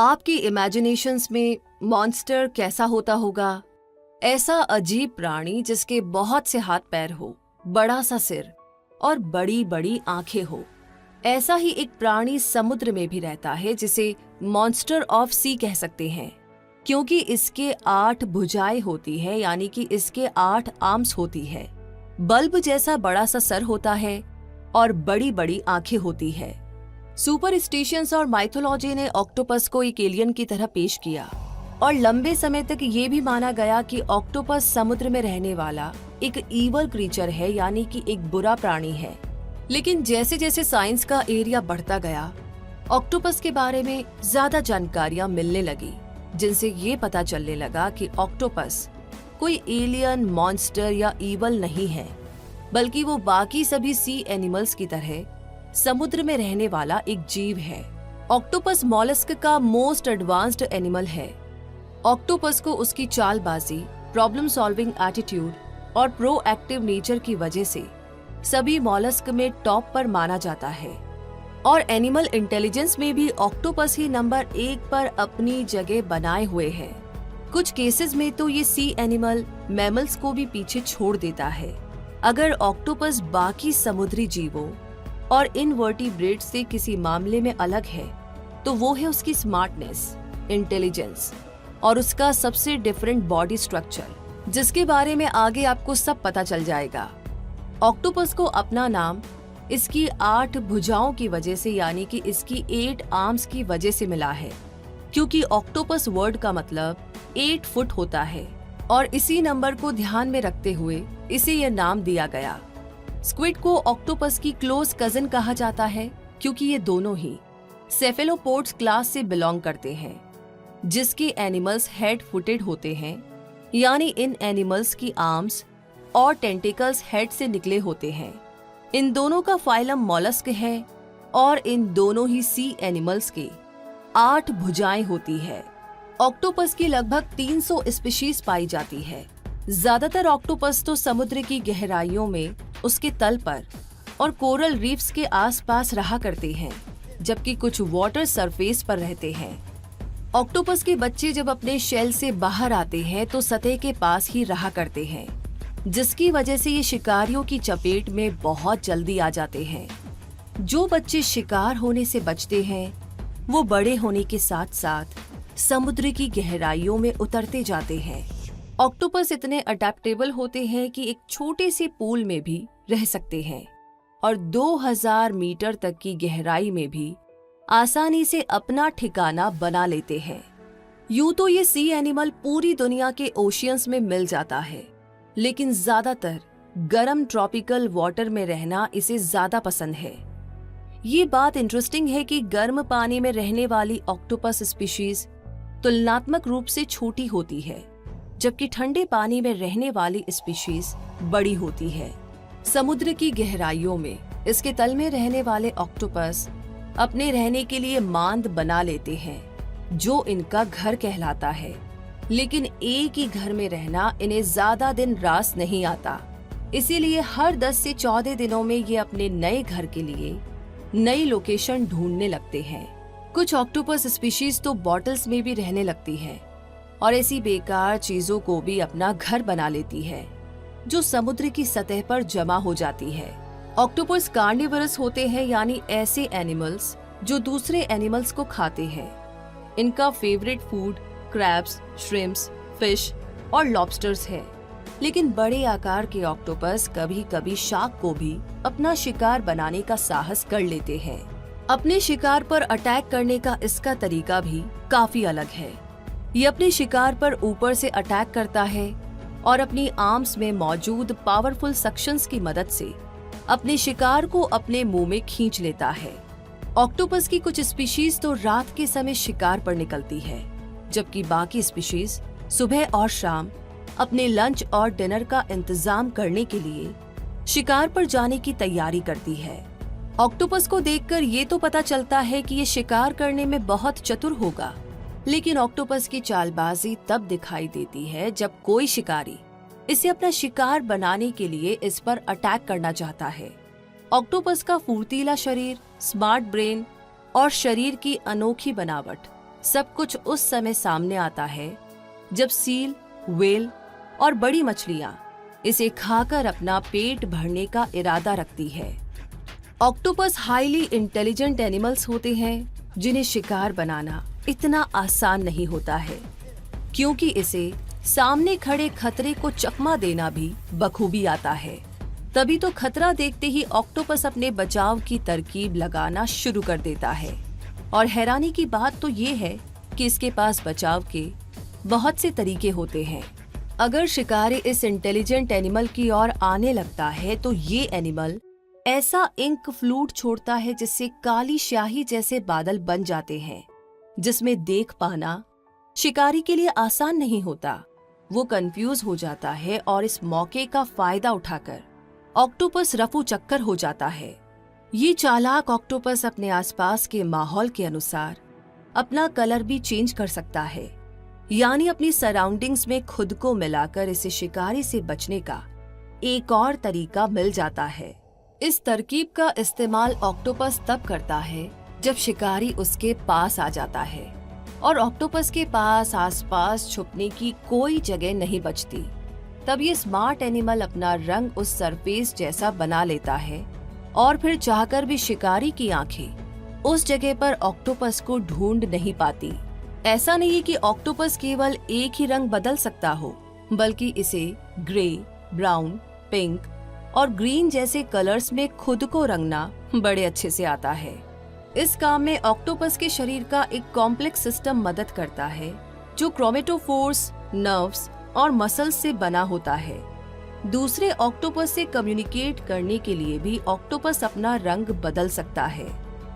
आपकी इमेजिनेशंस में मॉन्स्टर कैसा होता होगा? ऐसा अजीब प्राणी जिसके बहुत से हाथ पैर हो, बड़ा सा सिर और बड़ी बड़ी आंखें हो। ऐसा ही एक प्राणी समुद्र में भी रहता है जिसे मॉन्स्टर ऑफ सी कह सकते हैं, क्योंकि इसके 8 भुजाएं होती है, यानी कि इसके 8 आर्म्स होती है। बल्ब जैसा बड़ा सा सर होता है और बड़ी बड़ी आंखें होती है। सुपरस्टिशंस और माइथोलॉजी ने ऑक्टोपस को एक एलियन की तरह पेश किया और लंबे समय तक ये भी माना गया कि ऑक्टोपस समुद्र में रहने वाला एक ईवल क्रीचर है, यानी कि एक बुरा प्राणी है। लेकिन जैसे जैसे साइंस का एरिया बढ़ता गया, ऑक्टोपस के बारे में ज्यादा जानकारियां मिलने लगी, जिनसे ये पता चलने लगा कि ऑक्टोपस कोई एलियन, मॉन्स्टर या ईवल नहीं है, बल्कि वो बाकी सभी सी एनिमल्स की तरह समुद्र में रहने वाला एक जीव है। ऑक्टोपस मॉलस्क का मोस्ट एडवांस्ड एनिमल है। ऑक्टोपस को उसकी चालबाजी, प्रॉब्लम सॉल्विंग एटीट्यूड और प्रोएक्टिव नेचर की वजह से सभी मॉलस्क में टॉप पर माना जाता है और एनिमल इंटेलिजेंस में भी ऑक्टोपस ही नंबर 1 पर अपनी जगह बनाए हुए है। कुछ केसेस में तो ये सी एनिमल मैमल्स को भी पीछे छोड़ देता है। अगर ऑक्टोपस बाकी समुद्री जीवों और इनवर्टिब्रेट्स से किसी मामले में अलग है, तो वो है उसकी स्मार्टनेस, इंटेलिजेंस और उसका सबसे डिफरेंट बॉडी स्ट्रक्चर, जिसके बारे में आगे आपको सब पता चल जाएगा। ऑक्टोपस को अपना नाम इसकी 8 भुजाओं की वजह से, यानी कि इसकी 8 आर्म्स की वजह से मिला है, क्योंकि ऑक्टोपस वर्ड का मतलब 8 फुट होता है और इसी नंबर को ध्यान में रखते हुए इसे यह नाम दिया गया। स्क्विड को ऑक्टोपस की क्लोज कजिन कहा जाता है, क्योंकि ये दोनों ही सेफेलोपोड्स क्लास से बिलोंग करते हैं, जिसके एनिमल्स हेड फुटेड होते हैं, यानी इन एनिमल्स की आर्म्स और टेंटिकल्स हेड से निकले होते हैं। इन दोनों का फाइलम मॉलस्क है और इन दोनों ही सी एनिमल्स के 8 भुजाएं होती है। ऑक्टोपस की लगभग 300 स्पीशीज पाई जाती है। ज्यादातर ऑक्टोपस तो समुद्र की गहराइयों में उसके तल पर और कोरल रीफ्स के आसपास रहा करते हैं, जबकि कुछ वाटर सरफेस पर रहते हैं। ऑक्टोपस के बच्चे जब अपने शेल से बाहर आते हैं तो सतह के पास ही रहा करते हैं, जिसकी वजह से ये शिकारियों की चपेट में बहुत जल्दी आ जाते हैं। जो बच्चे शिकार होने से बचते हैं, वो बड़े होने के साथ साथ समुद्र की गहराइयों में उतरते जाते हैं। ऑक्टोपस इतने अडेप्टेबल होते हैं कि एक छोटे से पूल में भी रह सकते हैं और 2000 मीटर तक की गहराई में भी आसानी से अपना ठिकाना बना लेते हैं। यूं तो ये सी एनिमल पूरी दुनिया के ओशियंस में मिल जाता है, लेकिन ज्यादातर गर्म ट्रॉपिकल वाटर में रहना इसे ज्यादा पसंद है। ये बात इंटरेस्टिंग है कि गर्म पानी में रहने वाली ऑक्टोपस स्पीशीज तुलनात्मक रूप से छोटी होती है, जबकि ठंडे पानी में रहने वाली स्पीशीज बड़ी होती है। समुद्र की गहराइयों में इसके तल में रहने वाले ऑक्टोपस अपने रहने के लिए मांद बना लेते हैं, जो इनका घर कहलाता है। लेकिन एक ही घर में रहना इन्हें ज्यादा दिन रास नहीं आता, इसीलिए हर 10 से 14 दिनों में ये अपने नए घर के लिए नई लोकेशन ढूंढने लगते हैं। कुछ ऑक्टोपस स्पीशीज तो बॉटल्स में भी रहने लगती है और ऐसी बेकार चीजों को भी अपना घर बना लेती है, जो समुद्र की सतह पर जमा हो जाती है। ऑक्टोपस कार्निवरस होते हैं, यानी ऐसे एनिमल्स जो दूसरे एनिमल्स को खाते हैं। इनका favourite food crabs, shrimps, fish और लॉबस्टर्स है। लेकिन बड़े आकार के ऑक्टोपस कभी कभी शार्क को भी अपना शिकार बनाने का साहस कर लेते हैं। अपने शिकार पर अटैक करने का इसका तरीका भी काफी अलग है। ये अपने शिकार पर ऊपर से अटैक करता है और अपनी आर्म्स में मौजूद पावरफुल सक्शंस की मदद से अपने शिकार को अपने मुंह में खींच लेता है। ऑक्टोपस की कुछ स्पीशीज तो रात के समय शिकार पर निकलती है, जबकि बाकी स्पीशीज सुबह और शाम अपने लंच और डिनर का इंतजाम करने के लिए शिकार पर जाने की तैयारी करती है। ऑक्टोपस को देखकर ये तो पता चलता है कि ये शिकार करने में बहुत चतुर होगा, लेकिन ऑक्टोपस की चालबाजी तब दिखाई देती है जब कोई शिकारी इसे अपना शिकार बनाने के लिए इस पर अटैक करना चाहता है। ऑक्टोपस का फुर्तीला शरीर, स्मार्ट ब्रेन और शरीर की अनोखी बनावट सब कुछ उस समय सामने आता है जब सील, व्हेल और बड़ी मछलियां इसे खाकर अपना पेट भरने का इरादा रखती है। ऑक्टोपस हाईली इंटेलिजेंट एनिमल्स होते हैं जिन्हें शिकार बनाना इतना आसान नहीं होता है, क्योंकि इसे सामने खड़े खतरे को चकमा देना भी बखूबी आता है। तभी तो खतरा देखते ही ऑक्टोपस अपने बचाव की तरकीब लगाना शुरू कर देता है। और हैरानी की बात तो ये है कि इसके पास बचाव के बहुत से तरीके होते हैं। अगर शिकारी इस इंटेलिजेंट एनिमल की ओर आने लगता है तो ये एनिमल ऐसा इंक फ्लूड छोड़ता है जिससे काली स्याही जैसे बादल बन जाते हैं, जिसमें देख पाना शिकारी के लिए आसान नहीं होता। वो कंफ्यूज हो जाता है और इस मौके का फायदा उठाकर ऑक्टोपस रफू चक्कर हो जाता है। ये चालाक ऑक्टोपस अपने आसपास के माहौल के अनुसार अपना कलर भी चेंज कर सकता है, यानी अपनी सराउंडिंग्स में खुद को मिलाकर इसे शिकारी से बचने का एक और तरीका मिल जाता है। इस तरकीब का इस्तेमाल ऑक्टोपस तब करता है जब शिकारी उसके पास आ जाता है और ऑक्टोपस के पास आसपास छुपने की कोई जगह नहीं बचती। तब ये स्मार्ट एनिमल अपना रंग उस सरफेस जैसा बना लेता है और फिर चाहकर भी शिकारी की आंखें उस जगह पर ऑक्टोपस को ढूंढ नहीं पाती। ऐसा नहीं कि ऑक्टोपस केवल एक ही रंग बदल सकता हो, बल्कि इसे ग्रे, ब्राउन, पिंक और ग्रीन जैसे कलर्स में खुद को रंगना बड़े अच्छे से आता है। इस काम में ऑक्टोपस के शरीर का एक कॉम्प्लेक्स सिस्टम मदद करता है जो क्रोमेटोफोर्स, नर्व्स और मसल्स से बना होता है। दूसरे ऑक्टोपस से कम्युनिकेट करने के लिए भी ऑक्टोपस अपना रंग बदल सकता है।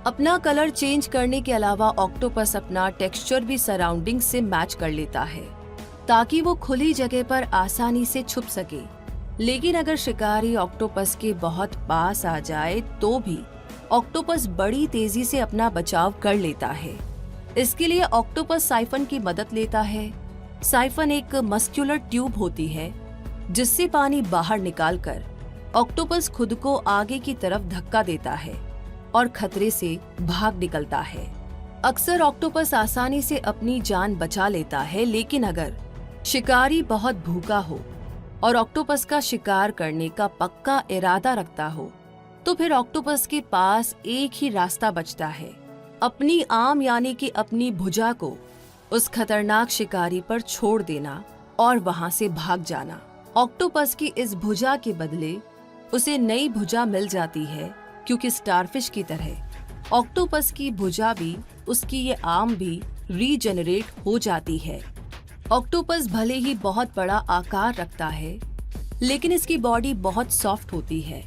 अपना कलर चेंज करने के अलावा ऑक्टोपस अपना टेक्सचर भी सराउंडिंग से मैच कर लेता है ताकि वो खुली जगह पर आसानी से छुप सके। लेकिन अगर शिकारी ऑक्टोपस के बहुत पास आ जाए तो भी ऑक्टोपस बड़ी तेजी से अपना बचाव कर लेता है। इसके लिए ऑक्टोपस साइफन की मदद लेता है। साइफन एक मस्कुलर ट्यूब होती है जिससे पानी बाहर निकालकर ऑक्टोपस खुद को आगे की तरफ धक्का देता है और खतरे से भाग निकलता है। अक्सर ऑक्टोपस आसानी से अपनी जान बचा लेता है, लेकिन अगर शिकारी बहुत भूखा हो और ऑक्टोपस का शिकार करने का पक्का इरादा रखता हो तो फिर ऑक्टोपस के पास एक ही रास्ता बचता है, अपनी आम यानी कि अपनी भुजा को उस खतरनाक शिकारी पर छोड़ देना और वहां से भाग जाना। ऑक्टोपस की इस भुजा के बदले उसे नई भुजा मिल जाती है, क्योंकि स्टारफिश की तरह ऑक्टोपस की भुजा भी, उसकी ये आर्म भी रीजेनरेट हो जाती है। ऑक्टोपस भले ही बहुत बड़ा आकार रखता है, लेकिन इसकी बॉडी बहुत सॉफ्ट होती है,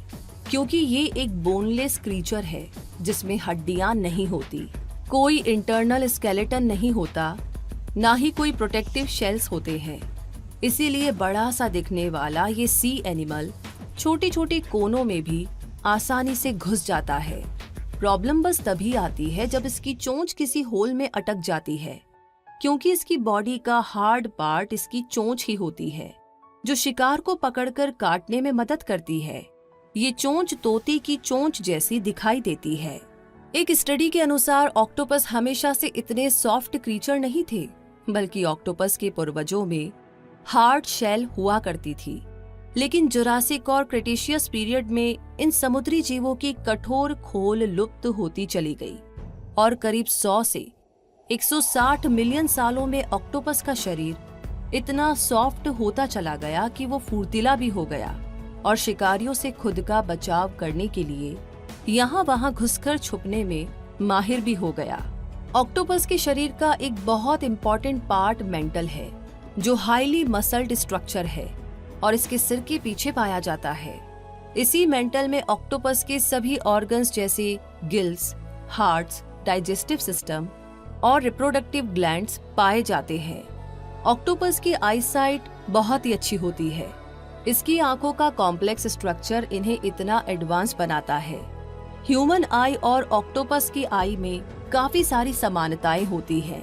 क्योंकि ये एक बोनलेस क्रीचर है जिसमें हड्डियां नहीं होती, कोई इंटरनल स्केलेटन नहीं होता, ना ही कोई प्रोटेक्टिव शेल्स होते हैं। इसीलिए बड़ा सा दिखने वाला ये सी एनिमल छोटे छोटे कोनों में भी आसानी से घुस जाता है। प्रॉब्लम बस तभी आती है जब इसकी चोंच किसी होल में अटक जाती है, क्योंकि इसकी बॉडी का हार्ड पार्ट इसकी चोंच ही होती है, जो शिकार को पकड़कर काटने में मदद करती है। ये चोंच तोते की चोंच जैसी दिखाई देती है। एक स्टडी के अनुसार ऑक्टोपस हमेशा से इतने सॉफ्ट क्रीचर नहीं थे, बल्कि ऑक्टोपस के पूर्वजों में हार्ड शेल हुआ करती थी। लेकिन जुरासिक और क्रेटेशियस पीरियड में इन समुद्री जीवों की कठोर खोल लुप्त होती चली गई और करीब 100 से 160 मिलियन सालों में ऑक्टोपस का शरीर इतना सॉफ्ट होता चला गया कि वो फुर्तीला भी हो गया और शिकारियों से खुद का बचाव करने के लिए यहाँ वहाँ घुसकर छुपने में माहिर भी हो गया। ऑक्टोपस के शरीर का एक बहुत इम्पोर्टेंट पार्ट मेंटल है, जो हाईली मसल्ड स्ट्रक्चर है और इसके सिर के पीछे पाया जाता है। इसी मेंटल में ऑक्टोपस के सभी ऑर्गन्स जैसे गिल्स, हार्ट्स, डाइजेस्टिव सिस्टम और रिप्रोडक्टिव ग्लैंड्स पाए जाते हैं। ऑक्टोपस की आईसाइट बहुत ही अच्छी होती है। इसकी आंखों का कॉम्प्लेक्स स्ट्रक्चर इन्हें इतना एडवांस बनाता है। ह्यूमन आई और ऑक्टोपस की आई में काफी सारी समानताएं होती हैं।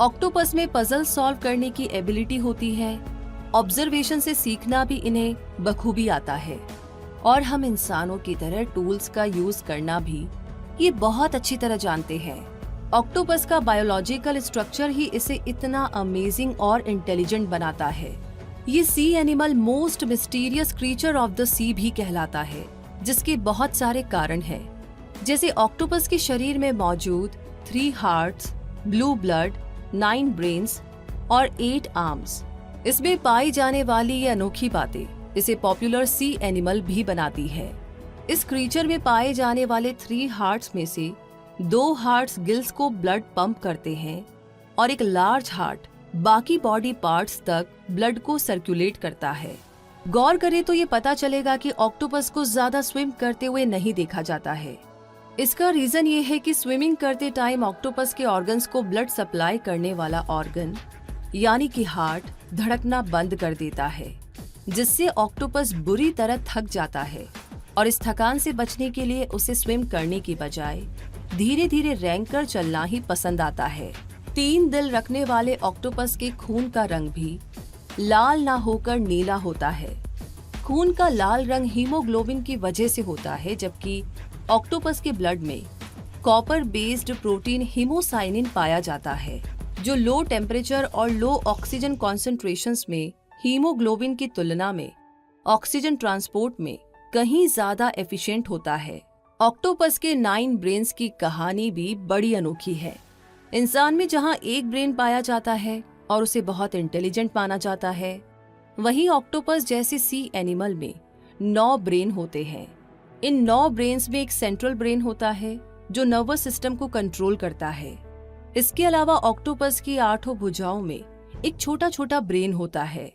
ऑक्टोपस में पजल सॉल्व करने की एबिलिटी होती है। ऑब्जर्वेशन से सीखना भी इन्हें बखूबी आता है और हम इंसानों की तरह टूल्स का यूज करना भी ये बहुत अच्छी तरह जानते हैं। ऑक्टोपस का बायोलॉजिकल स्ट्रक्चर ही इसे इतना अमेजिंग और इंटेलिजेंट बनाता है। ये sea animal most mysterious creature of the sea भी कहलाता है, जिसके बहुत सारे कारण हैं। जैसे ऑक्टोपस के शरीर में मौजूद 3 हार्ट्स, ब्लू ब्लड, 9 ब्रेन्स और 8 आर्म्स। इसमें पाई जाने वाली ये अनोखी बातें इसे पॉपुलर सी एनिमल भी बनाती है। इस क्रीचर में पाए जाने वाले 3 हार्ट्स में से 2 हार्ट्स गिल्स को ब्लड पंप करते हैं और एक लार्ज हार्ट बाकी बॉडी पार्ट्स तक ब्लड को सर्कुलेट करता है। गौर करें तो ये पता चलेगा कि ऑक्टोपस को ज्यादा स्विम करते हुए नहीं देखा जाता है। इसका रीजन ये है कि स्विमिंग करते टाइम ऑक्टोपस के ऑर्गन्स को ब्लड सप्लाई करने वाला ऑर्गन यानी कि हार्ट धड़कना बंद कर देता है, जिससे ऑक्टोपस बुरी तरह थक जाता है और इस थकान से बचने के लिए उसे स्विम करने की बजाय धीरे धीरे रेंग कर चलना ही पसंद आता है। 3 दिल रखने वाले ऑक्टोपस के खून का रंग भी लाल ना होकर नीला होता है। खून का लाल रंग हीमोग्लोबिन की वजह से होता है, जबकि ऑक्टोपस के ब्लड में कॉपर बेस्ड प्रोटीन हीमोसाइनिन पाया जाता है, जो लो टेम्परेचर और लो ऑक्सीजन कॉन्सेंट्रेशंस में हीमोग्लोबिन की तुलना में ऑक्सीजन ट्रांसपोर्ट में कहीं ज्यादा एफिशिएंट होता है। ऑक्टोपस के 9 ब्रेन्स की कहानी भी बड़ी अनोखी है। इंसान में जहां एक ब्रेन पाया जाता है और उसे बहुत इंटेलिजेंट माना जाता है, वहीं ऑक्टोपस जैसे सी एनिमल में 9 ब्रेन होते हैं। इन 9 ब्रेन्स में एक सेंट्रल ब्रेन होता है जो नर्वस सिस्टम को कंट्रोल करता है। इसके अलावा ऑक्टोपस की 8 भुजाओं में एक छोटा छोटा ब्रेन होता है।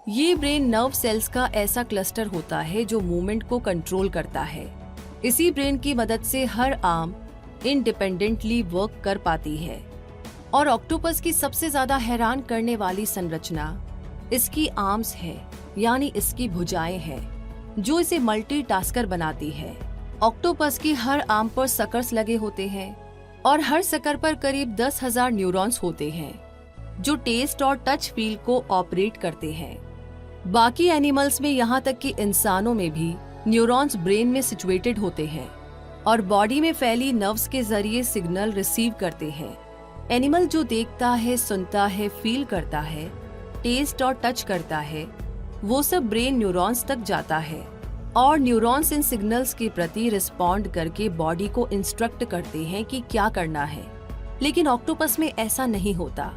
ये ब्रेन नर्व सेल्स का ऐसा क्लस्टर होता है जो मूवमेंट को कंट्रोल करता है। इसी ब्रेन की मदद से हर आर्म इंडिपेंडेंटली वर्क कर पाती है। और ऑक्टोपस की सबसे ज्यादा हैरान करने वाली संरचना इसकी आर्म्स है, यानी इसकी भुजाएं हैं, जो इसे मल्टीटास्कर बनाती है। ऑक्टोपस की हर आर्म पर सकर्स लगे होते हैं और हर सकर पर करीब 10,000 न्यूरॉन्स होते हैं, जो टेस्ट और टच फील को ऑपरेट करते हैं। बाकी एनिमल्स में यहाँ तक कि इंसानों में भी न्यूरॉन्स ब्रेन में सिचुएटेड होते हैं और बॉडी में फैली नर्व्स के जरिए सिग्नल रिसीव करते हैं। एनिमल जो देखता है, सुनता है, फील करता है, टेस्ट और टच करता है, वो सब ब्रेन न्यूरॉन्स तक जाता है और न्यूरॉन्स इन सिग्नल्स के प्रति रिस्पॉन्ड करके बॉडी को इंस्ट्रक्ट करते हैं कि क्या करना है। लेकिन ऑक्टोपस में ऐसा नहीं होता।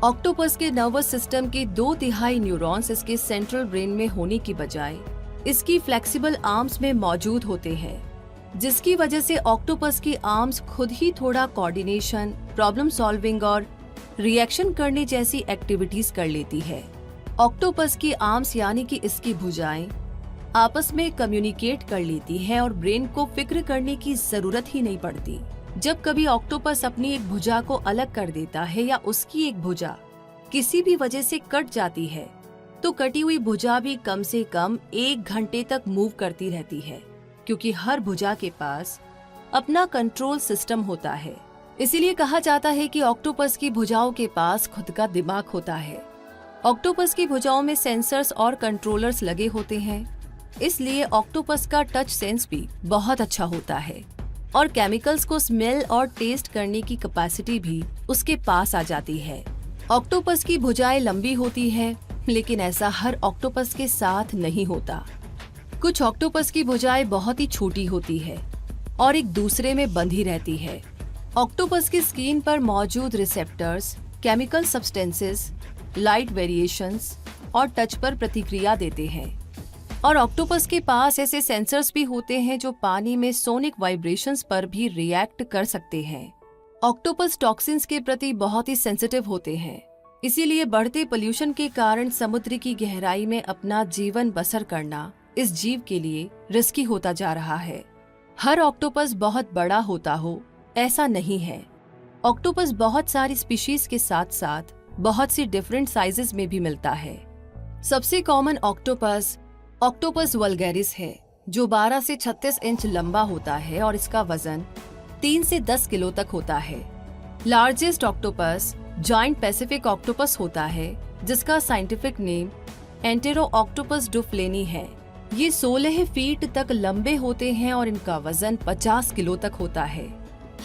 ऑक्टोपस के नर्वस सिस्टम के 2/3 न्यूरॉन्स इसके सेंट्रल ब्रेन में होने की बजाय इसकी फ्लेक्सिबल आर्म्स में मौजूद होते हैं, जिसकी वजह से ऑक्टोपस की आर्म्स खुद ही थोड़ा कोऑर्डिनेशन, प्रॉब्लम सॉल्विंग और रिएक्शन करने जैसी एक्टिविटीज कर लेती है। ऑक्टोपस की आर्म्स यानी कि इसकी भुजाएं आपस में कम्युनिकेट कर लेती है और ब्रेन को फिक्र करने की जरूरत ही नहीं पड़ती। जब कभी ऑक्टोपस अपनी एक भुजा को अलग कर देता है या उसकी एक भुजा किसी भी वजह से कट जाती है, तो कटी हुई भुजा भी कम से कम 1 घंटे तक मूव करती रहती है, क्योंकि हर भुजा के पास अपना कंट्रोल सिस्टम होता है। इसीलिए कहा जाता है कि ऑक्टोपस की भुजाओं के पास खुद का दिमाग होता है। ऑक्टोपस की भुजाओं में सेंसर्स और कंट्रोलर्स लगे होते हैं, इसलिए ऑक्टोपस का टच सेंस भी बहुत अच्छा होता है और केमिकल्स को स्मेल और टेस्ट करने की कैपेसिटी भी उसके पास आ जाती है। ऑक्टोपस की भुजाएं लंबी होती है, लेकिन ऐसा हर ऑक्टोपस के साथ नहीं होता। कुछ ऑक्टोपस की भुजाएं बहुत ही छोटी होती है और एक दूसरे में बंधी रहती है। ऑक्टोपस की स्किन पर मौजूद receptors chemical substances, light variations और टच पर प्रतिक्रिया देते हैं। और ऑक्टोपस के पास ऐसे सेंसर्स भी होते हैं जो पानी में सोनिक वाइब्रेशंस पर भी रिएक्ट कर सकते हैं। ऑक्टोपस टॉक्सिन्स के प्रति बहुत ही सेंसिटिव होते हैं, इसीलिए बढ़ते पोल्यूशन के कारण समुद्र की गहराई में अपना जीवन बसर करना इस जीव के लिए रिस्की होता जा रहा है। हर ऑक्टोपस बहुत बड़ा होता हो ऐसा नहीं है। ऑक्टोपस बहुत सारी स्पीशीज के साथ साथ बहुत सी डिफरेंट साइजेस में भी मिलता है। सबसे कॉमन ऑक्टोपस ऑक्टोपस वल्गैरिस है, जो 12 से 36 इंच लंबा होता है और इसका वजन 3 से 10 किलो तक होता है। Largest octopus giant Pacific octopus होता है, जिसका साइंटिफिक नेम एंटेरोऑक्टोपस डुफ्लेनी है। ये 16 फीट तक लंबे होते हैं और इनका वजन 50 किलो तक होता है।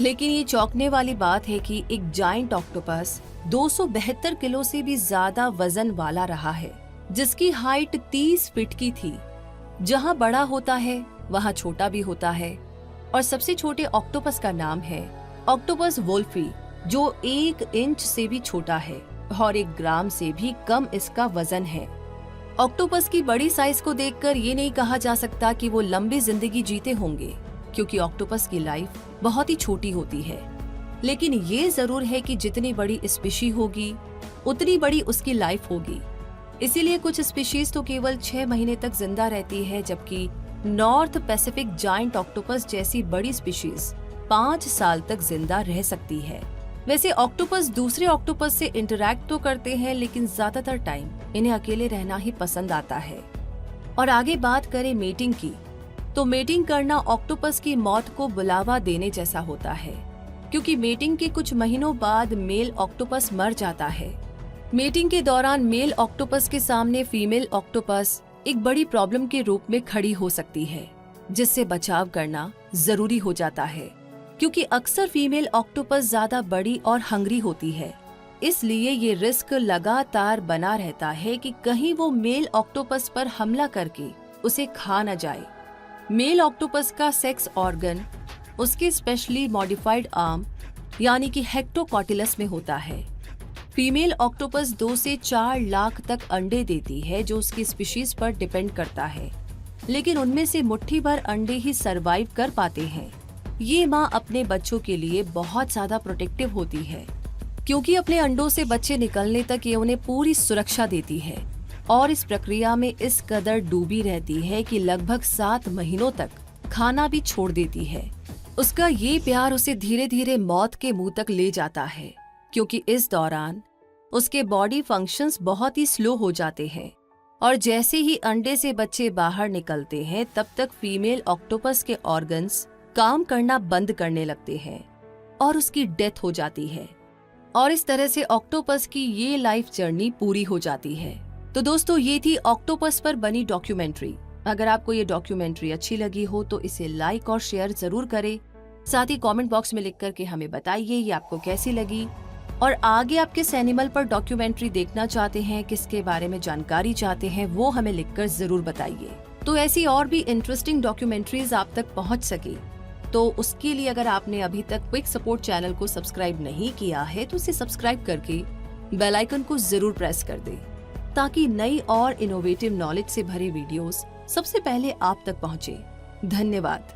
लेकिन ये चौंकने वाली बात है कि एक जायंट ऑक्टोपस 272 किलो से भी ज्यादा वजन वाला रहा है, जिसकी हाइट 30 फीट की थी। जहाँ बड़ा होता है वहाँ छोटा भी होता है, और सबसे छोटे ऑक्टोपस का नाम है ऑक्टोपस वोल्फी, जो 1 इंच से भी छोटा है और 1 ग्राम से भी कम इसका वजन है। ऑक्टोपस की बड़ी साइज को देखकर ये नहीं कहा जा सकता कि वो लंबी जिंदगी जीते होंगे, क्योंकि ऑक्टोपस की लाइफ बहुत ही छोटी होती है। लेकिन ये जरूर है कि जितनी बड़ी स्पीशी होगी उतनी बड़ी उसकी लाइफ होगी। इसीलिए कुछ स्पीशीज तो केवल 6 महीने तक जिंदा रहती है, जबकि नॉर्थ पैसिफिक जायंट ऑक्टोपस जैसी बड़ी स्पीशीज 5 साल तक जिंदा रह सकती है। वैसे ऑक्टोपस दूसरे ऑक्टोपस से इंटरैक्ट तो करते हैं, लेकिन ज्यादातर टाइम इन्हें अकेले रहना ही पसंद आता है। और आगे बात करें मेटिंग की, तो मेटिंग करना ऑक्टोपस की मौत को बुलावा देने जैसा होता है, क्योंकि मेटिंग के कुछ महीनों बाद मेल ऑक्टोपस मर जाता है। मेटिंग के दौरान मेल ऑक्टोपस के सामने फीमेल ऑक्टोपस एक बड़ी प्रॉब्लम के रूप में खड़ी हो सकती है, जिससे बचाव करना जरूरी हो जाता है, क्योंकि अक्सर फीमेल ऑक्टोपस ज्यादा बड़ी और हंग्री होती है। इसलिए ये रिस्क लगातार बना रहता है कि कहीं वो मेल ऑक्टोपस पर हमला करके उसे खा न जाए। मेल ऑक्टोपस का सेक्स ऑर्गन उसके स्पेशली मॉडिफाइड आर्म यानी कि हेक्टोकॉटिलस में होता है। फीमेल ऑक्टोपस 2 से 4 लाख तक अंडे देती है, जो उसकी स्पीशीज पर डिपेंड करता है, लेकिन उनमें से मुट्ठी भर अंडे ही सरवाइव कर पाते हैं। ये माँ अपने बच्चों के लिए बहुत ज्यादा प्रोटेक्टिव होती है, क्योंकि अपने अंडों से बच्चे निकलने तक ये उन्हें पूरी सुरक्षा देती है, और इस प्रक्रिया में इस कदर डूबी रहती है कि लगभग 7 महीनों तक खाना भी छोड़ देती है। उसका ये प्यार उसे धीरे धीरे मौत के मुंह तक ले जाता है, क्योंकि इस दौरान उसके बॉडी फंक्शंस बहुत ही स्लो हो जाते हैं, और जैसे ही अंडे से बच्चे बाहर निकलते हैं तब तक फीमेल ऑक्टोपस के ऑर्गन्स काम करना बंद करने लगते हैं और उसकी डेथ हो जाती है। और इस तरह से ऑक्टोपस की ये लाइफ जर्नी पूरी हो जाती है। तो दोस्तों, ये थी ऑक्टोपस पर बनी डॉक्यूमेंट्री। अगर आपको ये डॉक्यूमेंट्री अच्छी लगी हो तो इसे लाइक और शेयर जरूर करें। साथ ही कमेंट बॉक्स में लिख करके हमें बताइए ये आपको कैसी लगी, और आगे आप किस एनिमल पर डॉक्यूमेंट्री देखना चाहते हैं, किसके बारे में जानकारी चाहते हैं, वो हमें लिखकर जरूर बताइए। तो ऐसी और भी इंटरेस्टिंग डॉक्यूमेंट्रीज आप तक पहुंच सके, तो उसके लिए अगर आपने अभी तक क्विक सपोर्ट चैनल को सब्सक्राइब नहीं किया है तो इसे सब्सक्राइब करके बेल आइकन को जरूर प्रेस कर दें, ताकि नई और इनोवेटिव नॉलेज से भरे वीडियोस सबसे पहले आप तक पहुंचे। धन्यवाद।